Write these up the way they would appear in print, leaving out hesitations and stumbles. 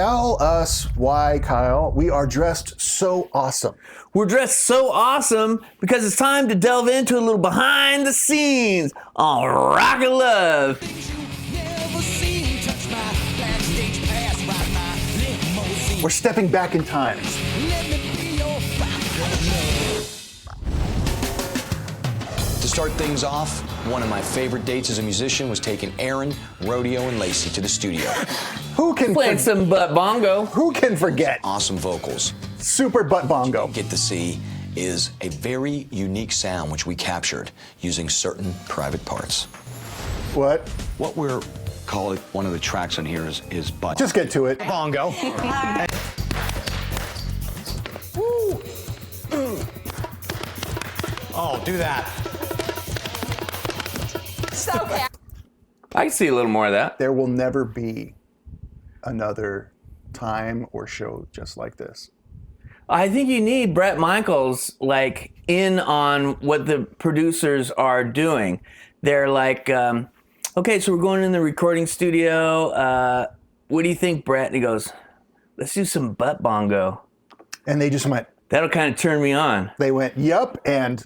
Tell us why, Kyle, we are dressed so awesome. We're dressed so awesome because it's time to delve into a little behind the scenes on Rock of Love. We're stepping back in time. To start things off, one of my favorite dates as a musician was taking Aaron, Rodeo, and Lacey to the studio. Who can Playing some butt bongo. Who can forget? Awesome vocals. Super butt bongo. Get to see is a very unique sound which we captured using certain private parts. What? What we're calling one of the tracks on here is butt. Just get to it. Bongo. Oh, do that. Okay. I can see a little more of that. There will never be another time or show just like this. I think you need Bret Michaels like in on what the producers are doing. They're like, okay, so we're going in the recording studio. What do you think, Bret? And he goes, let's do some butt bongo. And they just went. That'll kind of turn me on. They went, yup, and.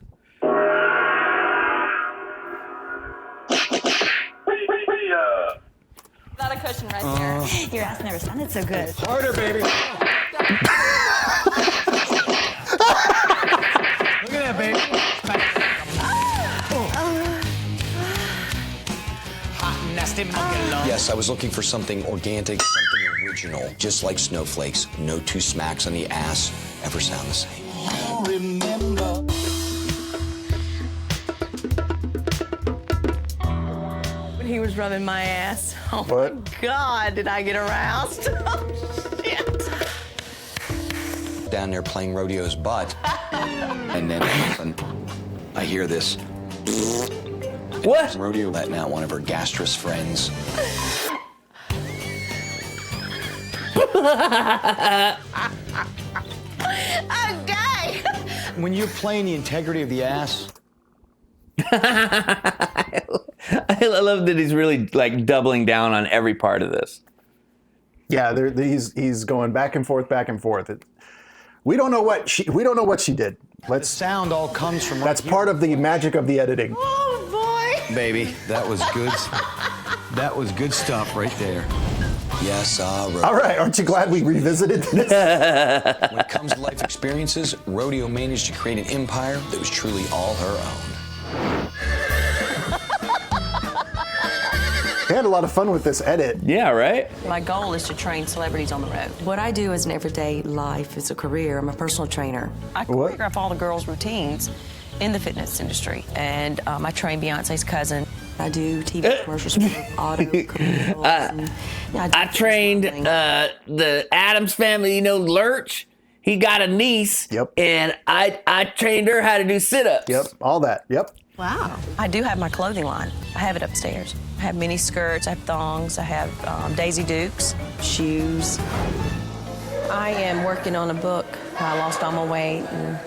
Not a cushion right there. Your ass never sounded so good. Harder, baby. Look at that, baby. Hot, nasty monkey love. Yes, I was looking for something organic, something original. Just like Snowflakes, no two smacks on the ass ever sound the same. Remember. He was rubbing my ass. Oh What? my God, did I get aroused? Oh, shit. Down there playing Rodeo's butt. And then I hear this. What? Rodeo letting out one of her gastrous friends. Okay. When you're playing the integrity of the ass, I love that he's really like doubling down on every part of this. Yeah, he's going back and forth, back and forth. We don't know what she did. the sound all comes from. That's part of the magic of the editing. Oh, boy. Baby, that was good. That was good stuff right there. Yes, All right, aren't you glad we revisited this? When it comes to life experiences, Rodeo managed to create an empire that was truly all her own. They had a lot of fun with this edit. Yeah, right? My goal is to train celebrities on the road. What I do is an everyday life, it's a career. I'm a personal trainer. I What? choreograph all the girls' routines in the fitness industry. And I train Beyonce's cousin. I do TV commercials, auto commercials. I trained the Addams family, you know, Lurch. He got a niece. Yep. And I trained her how to do sit-ups. Yep, all that. Yep. Wow. I do have my clothing line. I have it upstairs. I have mini skirts, I have thongs, I have Daisy Dukes, shoes. I am working on a book. I lost all my weight, and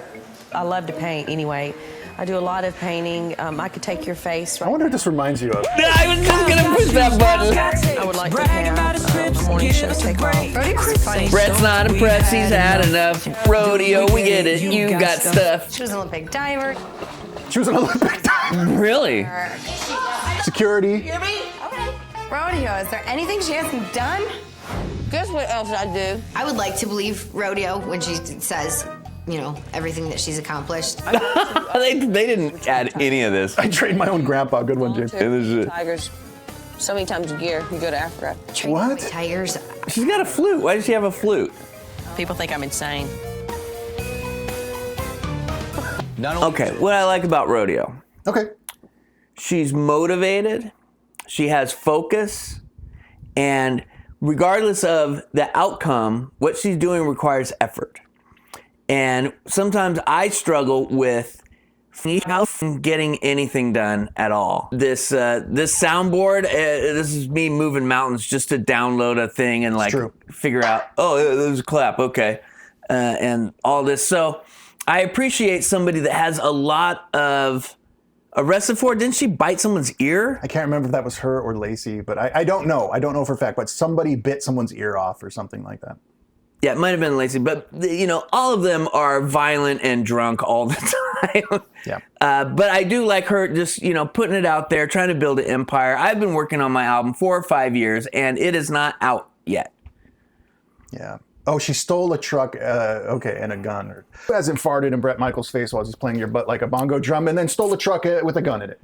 I love to paint anyway. I do a lot of painting. I could take your face. I wonder what this reminds you of. I was just gonna push that button. I would like to have a morning show take off. Rodeo's funny. Brett's not impressed. He's had enough. Rodeo, we get it. You got stuff. She was an Olympic diver. She was an Olympic diver. Really? Security. Okay. Rodeo, is there anything she hasn't done? Guess what else I do? I would like to believe Rodeo when she says, you know, everything that she's accomplished. they didn't add any of this. I trained my own grandpa. Good one, James. Tigers. So many times a year, you go to Africa. What? Tigers. She's got a flute. Why does she have a flute? People think I'm insane. Not only Okay, what I like about Rodeo, Okay. she's motivated, she has focus, and regardless of the outcome, what she's doing requires effort. And sometimes I struggle with getting anything done at all. This soundboard, this is me moving mountains just to download a thing and like figure out, oh, there's a clap, okay, and all this. So I appreciate somebody that has a lot of arrested for? Didn't she bite someone's ear? I can't remember if that was her or Lacey, but I don't know. I don't know for a fact, but somebody bit someone's ear off or something like that. Yeah, it might have been Lacey, but all of them are violent and drunk all the time. Yeah. But I do like her just, putting it out there, trying to build an empire. I've been working on my album 4 or 5 years, and it is not out yet. Yeah. Oh, she stole a truck, and a gun. Who hasn't farted in Bret Michaels' face while he's playing your butt like a bongo drum and then stole a truck with a gun in it?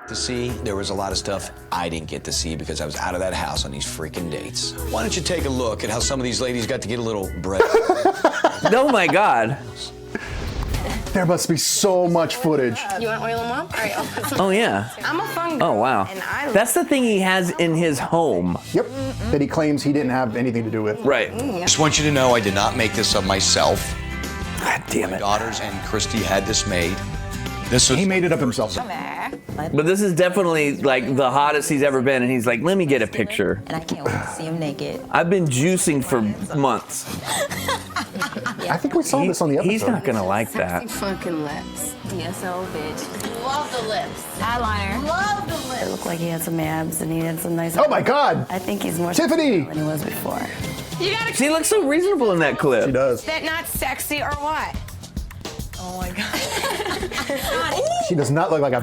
To see, there was a lot of stuff I didn't get to see because I was out of that house on these freaking dates. Why don't you take a look at how some of these ladies got to get a little bread? Oh my God. There must be so much footage. You want oil them up? All right, I'll put some. Oh yeah. I'm a fun girl. Oh wow. And I That's the thing he has in his home. Yep. That he claims he didn't have anything to do with. Right. Just want you to know I did not make this up myself. God damn My it. daughters and Christy had this made. This was He made it up himself. But this is definitely like the hottest he's ever been, and he's like, let me get a picture. And I can't wait to see him naked. I've been juicing for months. I think we saw this on the episode. He's not gonna like that. fucking lips. DSO bitch. Love the lips. Eyeliner. Love the lips. It looked like he had some abs and he had some nice. Oh my God! I think he's more Tiffany! than he was before. You gotta. She looks so reasonable in that clip. She does. Is that not sexy or what? Oh my God. She does not look like a...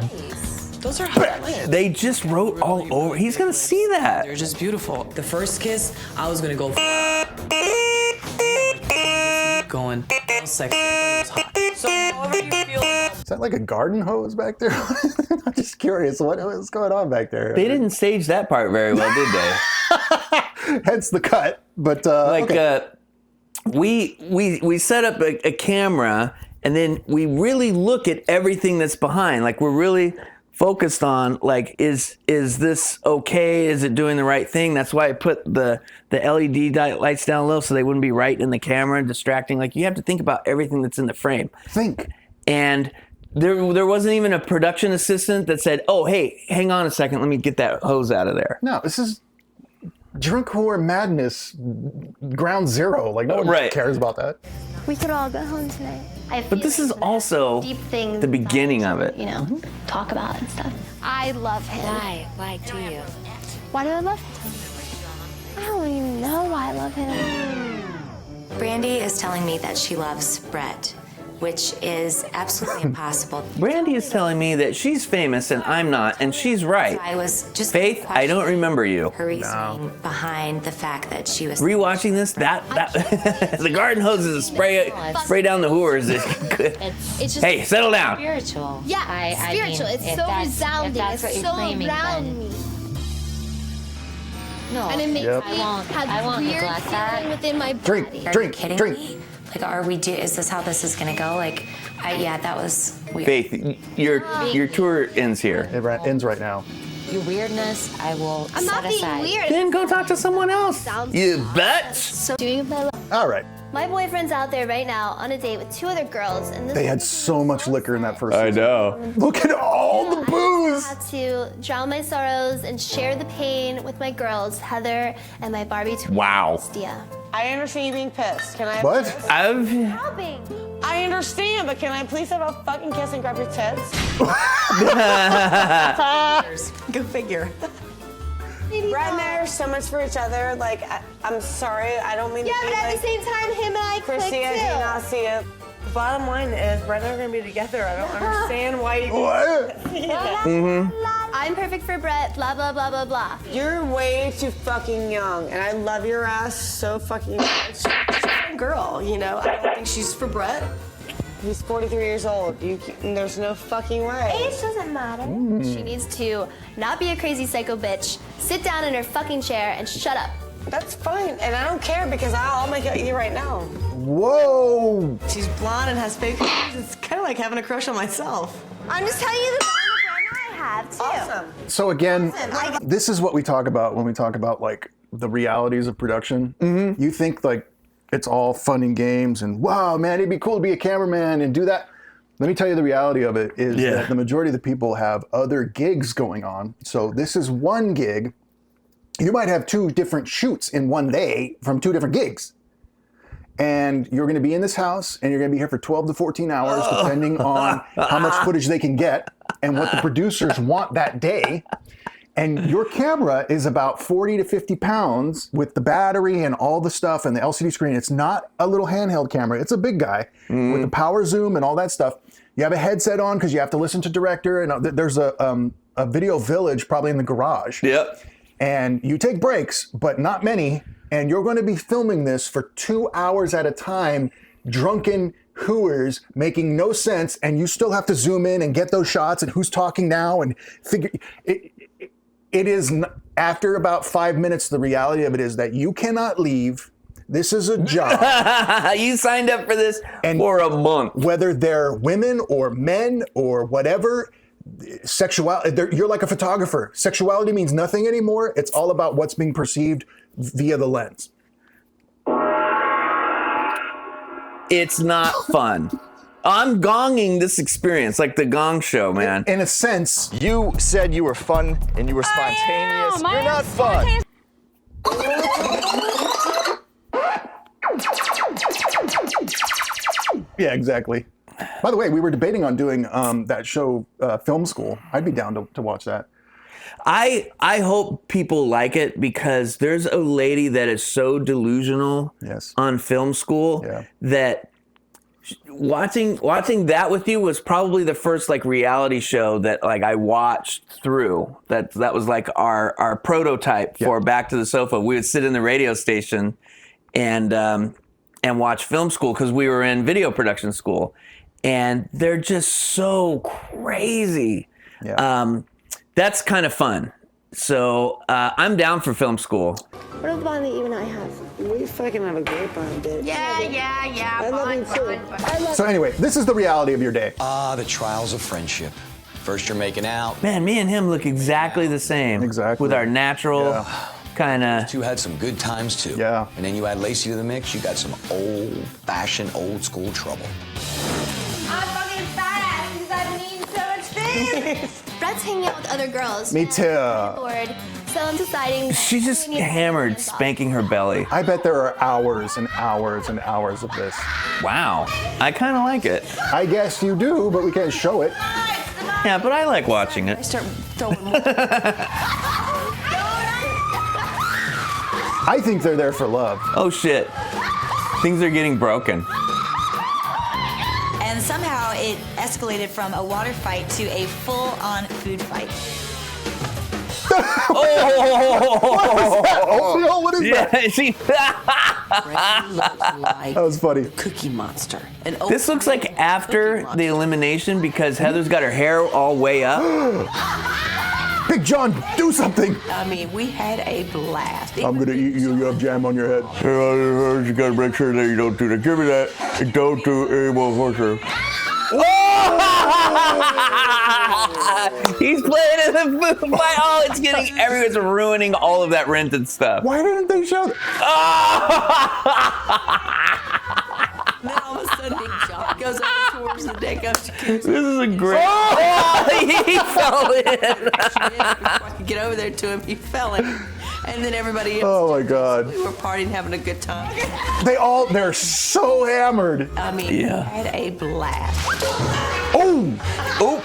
Those are hot lips. They just wrote all over. He's gonna see that. They're just beautiful. The first kiss, I was gonna go going sexy. It was hot. So however you feel. Is that like a garden hose back there? I'm just curious. What's going on back there? They didn't stage that part very well, did they? Hence the cut. But okay. We set up a camera, and then we really look at everything that's behind. Like we're really focused on like is this okay? Is it doing the right thing? That's why I put the LED lights down low so they wouldn't be right in the camera and distracting. Like you have to think about everything that's in the frame. Think. And there wasn't even a production assistant that said, "Oh, hey, hang on a second, let me get that hose out of there." No, this is drunk whore madness, ground zero. Like no one cares about that. We could all go home tonight. But this is also deep things the beginning of it. Talk about and stuff. I love him. Why do you? Why do I love him? I don't even know why I love him. Brandy is telling me that she loves Brett, which is absolutely impossible. Brandy is telling me that she's famous and I'm not, and she's right. I was just Faith, I don't remember you. her reasoning behind the fact that she was Rewatching this, that the garden hose is a spray down the whores. It's just Hey, settle down. spiritual. yeah, spiritual. It's so resounding. It's so around me. No, And it makes Yep. me have weird feeling within my body. Drink, Are you drink, kidding drink. me? Like, is this how this is gonna go? Like, that was weird. Faith, your tour ends here. It ends right now. Your weirdness, I will I'm set not being aside. weird. Then go talk to someone else. You bitch. So doing my All right. My boyfriend's out there right now on a date with 2 other girls, and this They had so much liquor in that first season. know. Look at all the booze. I had to drown my sorrows and share the pain with my girls, Heather and my Barbie twin, Wow. Stia. I understand you being pissed. Can I? What? I understand, but can I please have a fucking kiss and grab your tits? Go figure. Brett and I are so much for each other. Like, I'm sorry, I don't mean Yeah, to be but at like, the same time, him and I clicked Christy, I do too. not see it. The bottom line is, Brett and I are gonna be together. I don't understand why you. What? I'm perfect for Brett, blah, blah, blah, blah, blah. You're way too fucking young, and I love your ass so fucking much. Girl, I don't think she's for Brett. He's 43 years old. There's no fucking way. Age doesn't matter. She needs to not be a crazy psycho bitch, sit down in her fucking chair, and shut up. That's fine, and I don't care because I'll make it easy right now. Whoa. She's blonde and has fake ears. It's kind of like having a crush on myself. I'm just telling you the friend I have, too. Awesome. So again, this is what we talk about when we talk about like the realities of production. Mm-hmm. You think like it's all fun and games and wow, man, it'd be cool to be a cameraman and do that. Let me tell you the reality of it is that the majority of the people have other gigs going on. So this is one gig. You might have 2 different shoots in one day from 2 different gigs. and you're going to be in this house, and you're going to be here for 12 to 14 hours, depending on how much footage they can get and what the producers want that day. And your camera is about 40 to 50 pounds with the battery and all the stuff and the LCD screen. It's not a little handheld camera. It's a big guy with the power zoom and all that stuff. You have a headset on because you have to listen to director. And there's a video village probably in the garage. Yep. And you take breaks, but not many. And you're going to be filming this for 2 hours at a time, drunken hooers making no sense. And you still have to zoom in and get those shots and who's talking now and figure it. It is, after about 5 minutes, the reality of it is that you cannot leave. This is a job. You signed up for this for a month. Whether they're women or men or whatever, sexuality, you're like a photographer. Sexuality means nothing anymore. It's all about what's being perceived via the lens. It's not fun. I'm gonging this experience like the Gong Show, man. In a sense, you said you were fun and you were spontaneous. You're not fun. Yeah, exactly. By the way, we were debating on doing that show, Film School. I'd be down to watch that. I hope people like it because there's a lady that is so delusional on Film School that watching that with you was probably the first like reality show that like I watched through. That was like our prototype for Back to the Sofa. We would sit in the radio station and watch Film School because we were in video production school, and they're just so crazy. Yeah. That's kind of fun. So I'm down for Film School. What about the bond that you and I have? We fucking have a great bond, bitch. Yeah. I love you too. So anyway, this is the reality of your day. The trials of friendship. First you're making out. Man, me and him look exactly the same. Exactly. With our natural kind of. You had some good times too. Yeah. And then you add Lacey to the mix, you got some old-fashioned, old-school trouble. I'm fucking fat because I've been eating so much food. Brett's hanging out with other girls. Me too. Bored, so I'm deciding. She's just hammered, spanking her belly. I bet there are hours and hours and hours of this. Wow. I kind of like it. I guess you do, but we can't show it. Yeah, but I like watching it. I start throwing more. I think they're there for love. Oh shit. Things are getting broken. And somehow it escalated from a water fight to a full-on food fight. Oh, what is that? That was funny. Cookie Monster. This looks like after the elimination because Heather's got her hair all way up. Big John, do something. I mean, we had a blast. I'm gonna eat you. You have jam on your head. You gotta make sure that you don't do that. Give me that. Don't do any more horser. He's playing in the food fight. Oh, it's getting everyone's ruining all of that rented stuff. Why didn't they show that? And then all of a sudden, Big John goes over towards the deck up to This is a great. Oh, he fell in. Before I could get over there to him, he fell in. And then everybody else. Oh my God. We were partying, having a good time. They're so hammered. I mean, we had a blast. Oh!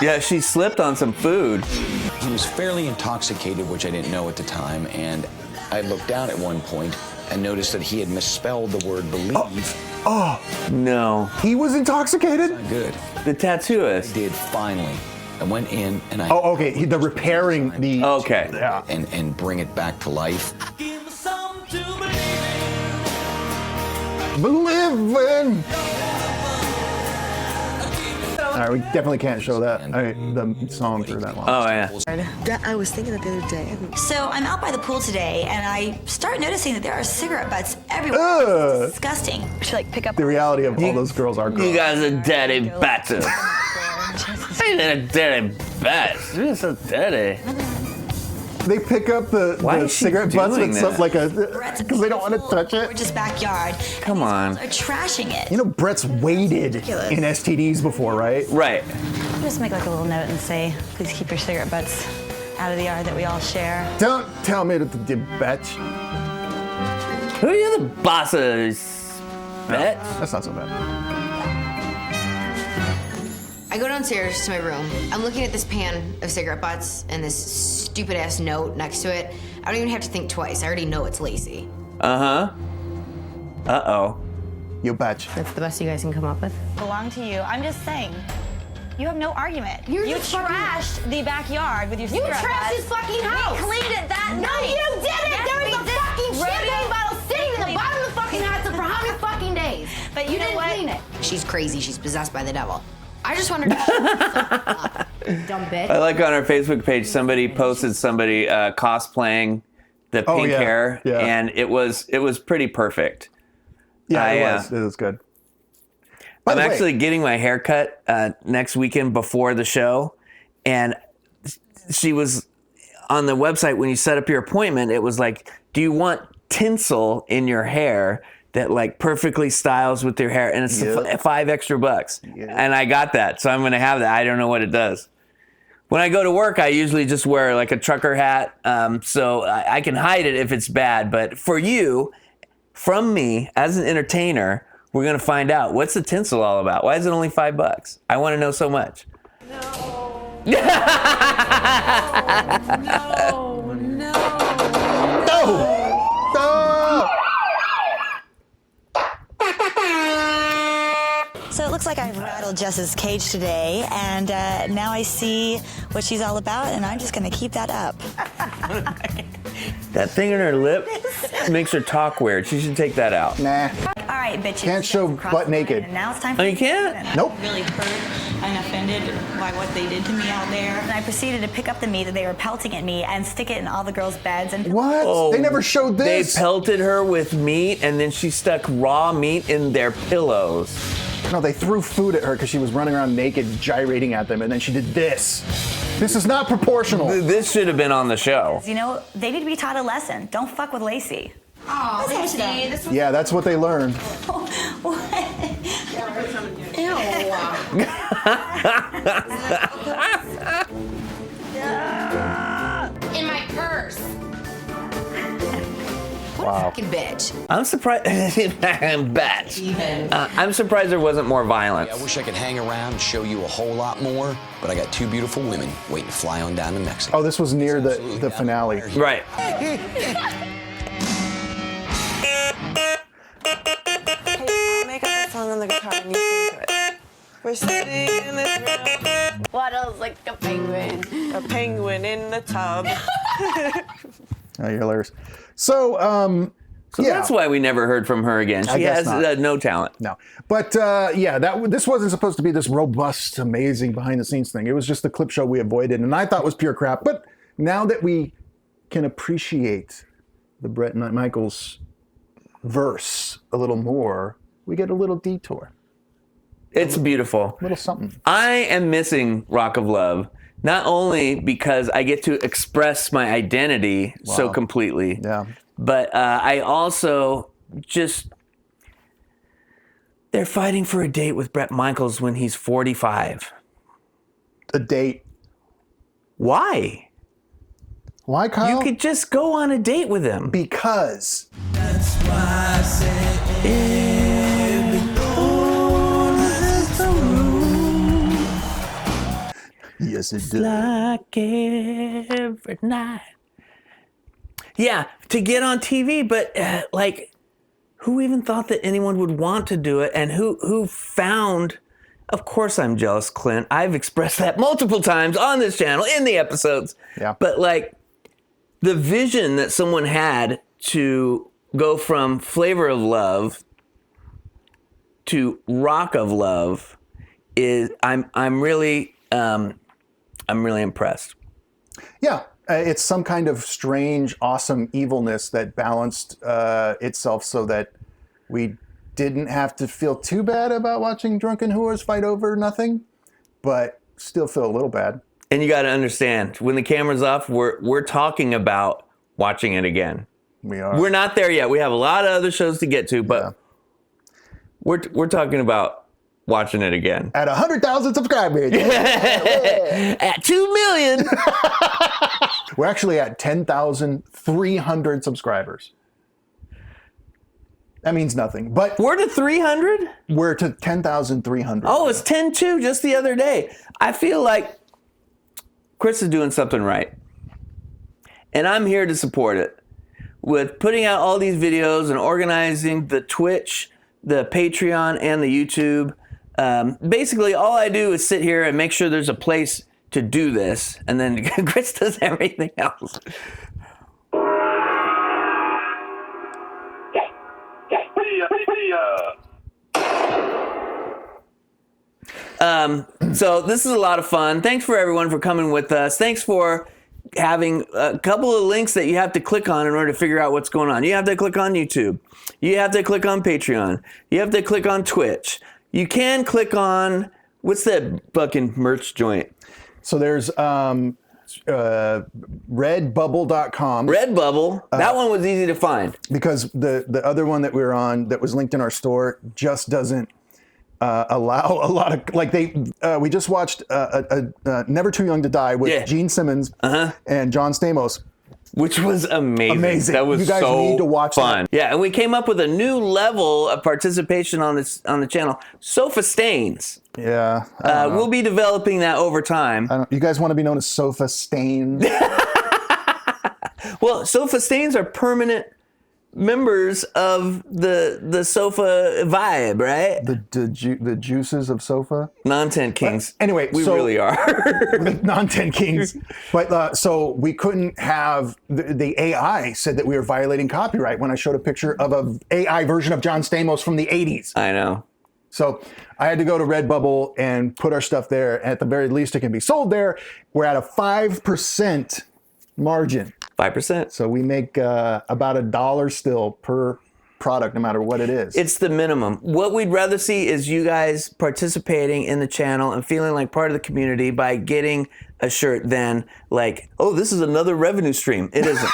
Yeah, she slipped on some food. He was fairly intoxicated, which I didn't know at the time, and I looked down at one point and noticed that he had misspelled the word believe. Oh. No. He was intoxicated? Not good. The tattooist. I did finally. I went in and I... Oh, okay. The repairing the... Okay. Yeah. And bring it back to life. Believing. All right, we definitely can't show that. The song for that long. Oh, yeah. I was thinking that the other day. So I'm out by the pool today, and I start noticing that there are cigarette butts everywhere. It's disgusting. We should like pick up. The reality of all those girls are girls. You guys are dirty bastards. I ain't a dirty bastard. You're so dirty. They pick up the cigarette butts with stuff like because they don't want to touch it. Gorgeous backyard. Come on. They're trashing it. You know, Brett's waded in STDs before, right? Right. Just make like a little note and say, please keep your cigarette butts out of the yard that we all share. Don't tell me that the bitch. Who are you the boss of? Bet? That's not so bad. I go downstairs to my room. I'm looking at this pan of cigarette butts and this stupid ass note next to it. I don't even have to think twice. I already know it's Lacey. Uh-huh. Uh-oh. You betch. That's the best you guys can come up with? Belong to you. I'm just saying. You have no argument. You trashed the backyard with your You cigarette trashed butts. his fucking house. We cleaned it that No, night. you didn't. Yes, There we was a did. fucking champagne bottle sitting in the bottom of the fucking hot tub for how many fucking days? But You you know didn't what? clean it. She's crazy. She's possessed by the devil. I just wondered. Dumb bitch. I like on our Facebook page, somebody posted somebody cosplaying the pink hair, and it was pretty perfect. Yeah, it was good. I'm actually getting my hair cut next weekend before the show, and she was on the website when you set up your appointment. It was like, do you want tinsel in your hair that like perfectly styles with your hair? And it's $5 extra. And I got that, so I'm going to have that. I don't know what it does. When I go to work, I usually just wear like a trucker hat, so I can hide it if it's bad. But for you, from me as an entertainer, we're going to find out, what's the tinsel all about? Why is it only $5? I want to know so much. No. So it looks like I've rattled Jess's cage today, and now I see what she's all about, and I'm just going to keep that up. That thing in her lip makes her talk weird. She should take that out. Nah. All right, bitches. Can't show butt naked. And now it's time Oh, for you can't? Nope. Really hurt and offended by what they did to me out there. And I proceeded to pick up the meat that they were pelting at me and stick it in all the girls' beds. And What? Oh, they never showed this. They pelted her with meat, and then she stuck raw meat in their pillows. No, they threw food at her because she was running around naked, gyrating at them, and then she did this. This is not proportional. This should have been on the show. You know, they need to be taught a lesson. Don't fuck with Lacey. Oh, Lacey, this was Yeah, that's what they learned. in my purse. Wow. Fucking bitch. I'm surprised. I'm surprised there wasn't more violence. I wish I could hang around and show you a whole lot more, but I got two beautiful women waiting to fly on down to Mexico. Oh, this was near the finale. Right. I'll make up a song on the guitar and you sing to it. We're sitting in this room. Waddles like a penguin. A penguin in the tub. Oh, you're hilarious. So, So yeah. that's why we never heard from her again. I She guess has not. no talent. No. But yeah, this wasn't supposed to be this robust, amazing behind the scenes thing. It was just the clip show we avoided, and I thought was pure crap. But now that we can appreciate the Bret Michaels verse a little more, we get a little detour. It's beautiful. A little something. I am missing Rock of Love, not only because I get to express my identity so completely, but I also just, they're fighting for a date with Bret Michaels when he's 45. A date. Why? Why, Kyle? You could just go on a date with him. Because. That's why I said Yes, it it's did. like every night. Yeah, to get on TV, but like, who even thought that anyone would want to do it? And who found? Of course, I'm jealous, Clint. I've expressed that multiple times on this channel in the episodes. Yeah. But like, the vision that someone had to go from Flavor of Love to Rock of Love is I'm really impressed. Yeah, it's some kind of strange, awesome evilness that balanced itself so that we didn't have to feel too bad about watching drunken whores fight over nothing, but still feel a little bad. And you got to understand, when the camera's off, we're talking about watching it again. We are. We're not there yet. We have a lot of other shows to get to, but we're talking about watching it again. At 100,000 subscribers. At 2 million. We're actually at 10,300 subscribers. That means nothing. But we're to 300? We're to 10,300. Oh, it's 10-2 just the other day. I feel like Chris is doing something right. And I'm here to support it. With putting out all these videos and organizing the Twitch, the Patreon, and the YouTube. Basically, all I do is sit here and make sure there's a place to do this. And then Chris does everything else. So this is a lot of fun. Thanks for everyone for coming with us. Thanks for having a couple of links that you have to click on in order to figure out what's going on. You have to click on YouTube. You have to click on Patreon. You have to click on Twitch. You can click on, what's that fucking merch joint? So there's Redbubble.com. Redbubble. That one was easy to find. Because the other one that we were on that was linked in our store just doesn't allow a lot of, like we just watched Never Too Young to Die with Gene Simmons and John Stamos. Which was amazing. That was you guys need to watch fun. that. Yeah, and we came up with a new level of participation on the channel. Sofa stains. Yeah. We'll be developing that over time. You guys want to be known as Sofa Stains? Well, sofa stains are permanent members of the sofa vibe, right? The juices of sofa. Non-tent kings. But anyway, we really are non-tent kings. But so we couldn't have the AI said that we were violating copyright when I showed a picture of an AI version of John Stamos from the 80s. I know. So I had to go to Redbubble and put our stuff there. At the very least, it can be sold there. We're at a 5% margin. 5%. So we make about $1 still per product, no matter what it is. It's the minimum. What we'd rather see is you guys participating in the channel and feeling like part of the community by getting a shirt than like, oh, this is another revenue stream. It isn't.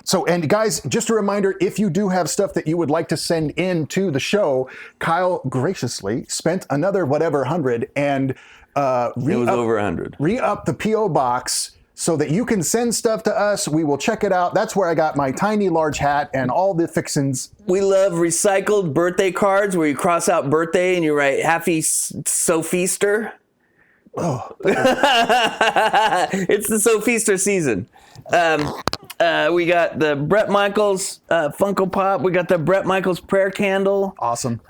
So, and guys, just a reminder, if you do have stuff that you would like to send in to the show, Kyle graciously spent another whatever 100 and it was over 100. Re-up the P.O. box so that you can send stuff to us. We will check it out. That's where I got my tiny large hat and all the fixins. We love recycled birthday cards where you cross out birthday and you write Happy Sophieaster. Oh. It's the Sophieaster season. We got the Bret Michaels Funko Pop. We got the Bret Michaels prayer candle. Awesome.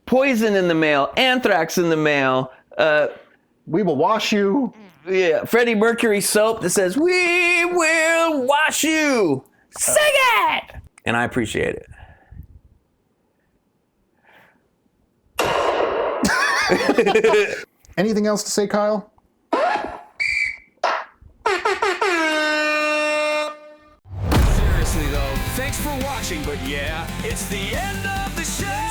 Poison in the mail. Anthrax in the mail. We will wash you. Yeah, Freddie Mercury soap that says, "We will wash you." Sing it! And I appreciate it. Anything else to say, Kyle? Seriously though, thanks for watching, but yeah, it's the end of the show!